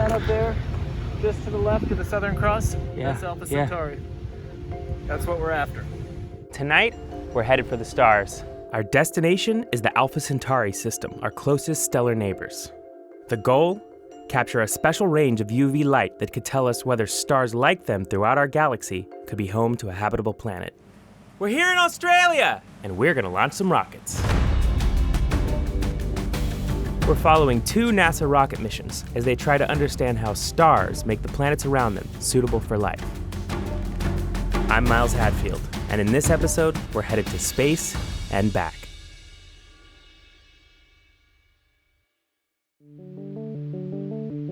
that up there, just to the left of the Southern Cross? Yeah. That's Alpha Centauri. That's what we're after. Tonight, we're headed for the stars. Our destination is the Alpha Centauri system, our closest stellar neighbors. The goal? Capture a special range of UV light that could tell us whether stars like them throughout our galaxy could be home to a habitable planet. We're here in Australia, and we're gonna launch some rockets. We're following 2 NASA rocket missions as they try to understand how stars make the planets around them suitable for life. I'm Miles Hadfield, and in this episode, we're headed to space and back.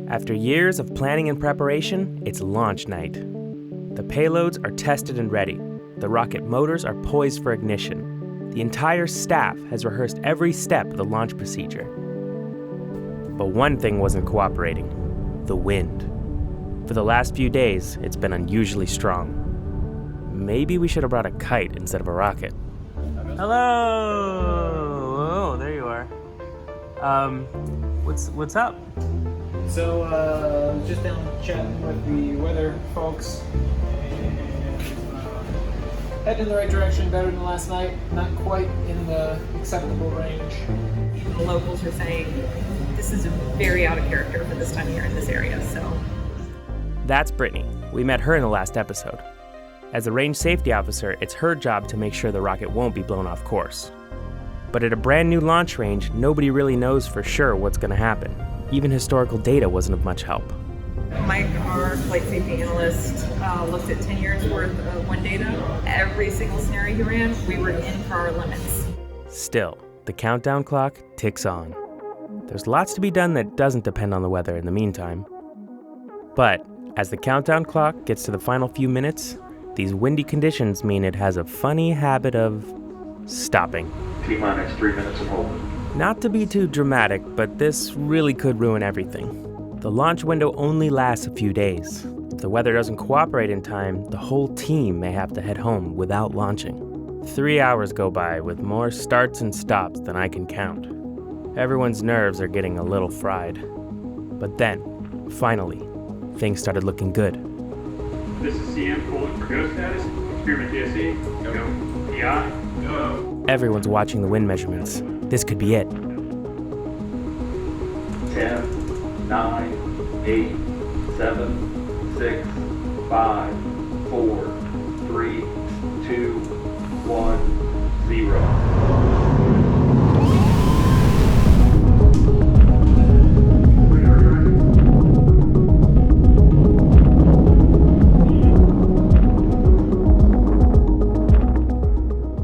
After years of planning and preparation, it's launch night. The payloads are tested and ready. The rocket motors are poised for ignition. The entire staff has rehearsed every step of the launch procedure. But one thing wasn't cooperating: the wind. For the last few days, it's been unusually strong. Maybe we should have brought a kite instead of a rocket. Hello! Oh, there you are. What's up? So, just down chatting with the weather folks, and heading in the right direction, better than last night. Not quite in the acceptable range. The locals are saying this is very out of character for this time of year in this area, so. That's Brittany. We met her in the last episode. As a range safety officer, it's her job to make sure the rocket won't be blown off course. But at a brand new launch range, nobody really knows for sure what's going to happen. Even historical data wasn't of much help. Mike, our flight safety analyst, looked at 10 years worth of wind data. Every single scenario he ran, we were in for our limits. Still, the countdown clock ticks on. There's lots to be done that doesn't depend on the weather in the meantime. But as the countdown clock gets to the final few minutes, these windy conditions mean it has a funny habit of stopping. T-minus 3 minutes of hold. Not to be too dramatic, but this really could ruin everything. The launch window only lasts a few days. If the weather doesn't cooperate in time, the whole team may have to head home without launching. 3 hours go by with more starts and stops than I can count. Everyone's nerves are getting a little fried. But then, finally, things started looking good. This is CM calling for go status. Experiment TSE. Go. PI. Go. Everyone's watching the wind measurements. This could be it. 10, 9, 8, 7, 6, 5, 4, 3, 2, 1, 0.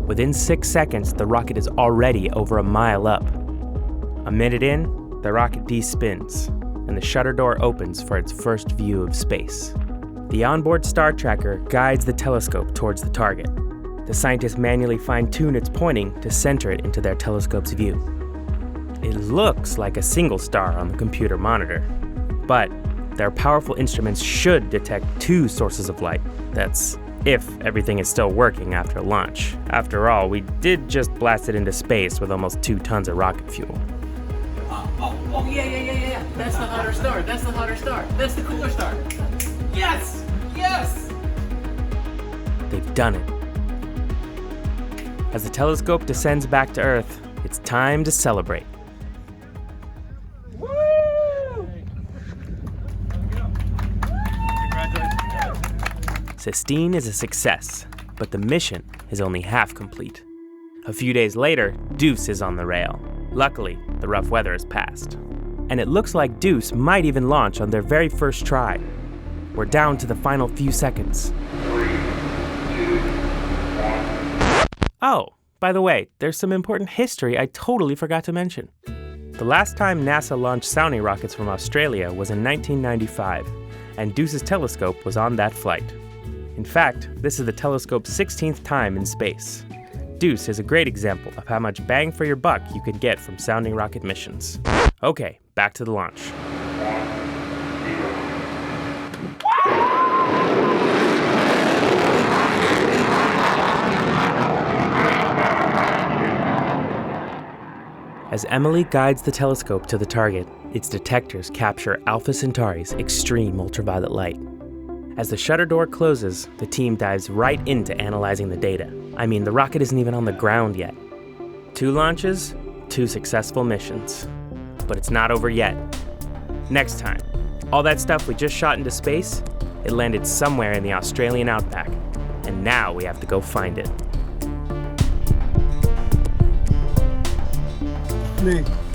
Within 6 seconds, the rocket is already over a mile up. A minute in, the rocket despins, and the shutter door opens for its first view of space. The onboard star tracker guides the telescope towards the target. The scientists manually fine-tune its pointing to center it into their telescope's view. It looks like a single star on the computer monitor, but their powerful instruments should detect 2 sources of light. That's if everything is still working after launch. After all, we did just blast it into space with almost 2 tons of rocket fuel. Yeah. That's the hotter star. That's the hotter star. That's the cooler star. Yes! Yes! They've done it. As the telescope descends back to Earth, it's time to celebrate. Woo! Congratulations. Sistine is a success, but the mission is only half complete. A few days later, Deuce is on the rail. Luckily, the rough weather has passed. And it looks like Deuce might even launch on their very first try. We're down to the final few seconds. 3, 2, 1. Oh, by the way, there's some important history I totally forgot to mention. The last time NASA launched sounding rockets from Australia was in 1995, and Deuce's telescope was on that flight. In fact, this is the telescope's 16th time in space. Deuce is a great example of how much bang for your buck you can get from sounding rocket missions. Okay, back to the launch. 1, 0. As Emily guides the telescope to the target, Its detectors capture Alpha Centauri's extreme ultraviolet light. As the shutter door closes, the team dives right into analyzing the data. I mean, the rocket isn't even on the ground yet. 2 launches, 2 successful missions. But it's not over yet. Next time, all that stuff we just shot into space, it landed somewhere in the Australian outback. And now we have to go find it. Me.